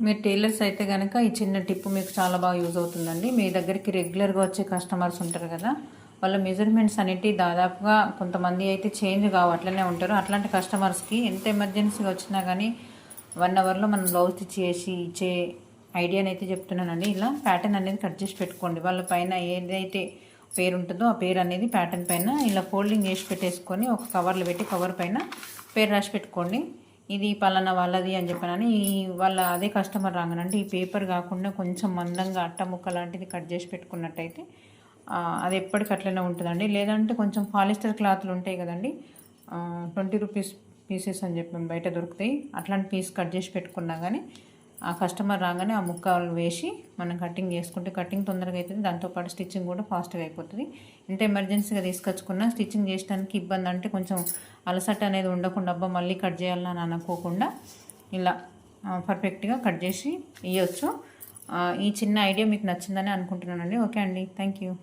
మీరు టైలర్స్ అయితే కనుక ఈ చిన్న టిప్ మీకు చాలా బాగా యూజ్ అవుతుందండి. మీ దగ్గరికి రెగ్యులర్గా వచ్చే కస్టమర్స్ ఉంటారు కదా, వాళ్ళ మెజర్మెంట్స్ అనేటివి దాదాపుగా కొంతమంది అయితే చేంజ్ కావు, అట్లనే ఉంటారు. అట్లాంటి కస్టమర్స్కి ఎంత ఎమర్జెన్సీగా వచ్చినా కానీ 1 అవర్లో మనం బ్లౌజ్ స్టిచ్ చేసి ఇచ్చే ఐడియాని అయితే చెప్తున్నానండి. ఇలా ప్యాటర్న్ అనేది కట్ చేసి పెట్టుకోండి. వాళ్ళ పైన ఏదైతే పేరు ఉంటుందో ఆ పేరు అనేది ప్యాటర్న్ పైన ఇలా ఫోల్డింగ్ చేసి పెట్టేసుకొని ఒక కవర్లో పెట్టి కవర్ పైన పేరు రాసి పెట్టుకోండి. ఇది పలానా వాళ్ళది అని చెప్పానని వాళ్ళ అదే కస్టమర్ రాగానంటే ఈ పేపర్ కాకుండా కొంచెం మందంగా అట్ట ముక్క లాంటిది కట్ చేసి పెట్టుకున్నట్టయితే అది ఎప్పటికీ అట్లనే ఉంటుందండి. లేదంటే కొంచెం పాలిస్టర్ క్లాత్లు ఉంటాయి కదండి, 20 రూపీస్ పీసెస్ అని చెప్పి బయట దొరుకుతాయి. అట్లాంటి పీస్ కట్ చేసి పెట్టుకున్నా కానీ ఆ కస్టమర్ రాగానే ఆ ముక్కలు వేసి మనం కటింగ్ చేసుకుంటే కటింగ్ తొందరగా అవుతుంది, దాంతోపాటు స్టిచ్చింగ్ కూడా ఫాస్ట్గా అయిపోతుంది. ఎంత ఎమర్జెన్సీగా తీసుకొచ్చుకున్నా స్టిచ్చింగ్ చేయడానికి ఇబ్బంది అంటే కొంచెం అలసట అనేది ఉండకుండా అబ్బా మళ్ళీ కట్ చేయాలని అనుకోకుండా ఇలా పర్ఫెక్ట్గా కట్ చేసి ఇవ్వచ్చు. ఈ చిన్న ఐడియా మీకు నచ్చిందని అనుకుంటున్నానండి. ఓకే అండి, థ్యాంక్ యూ.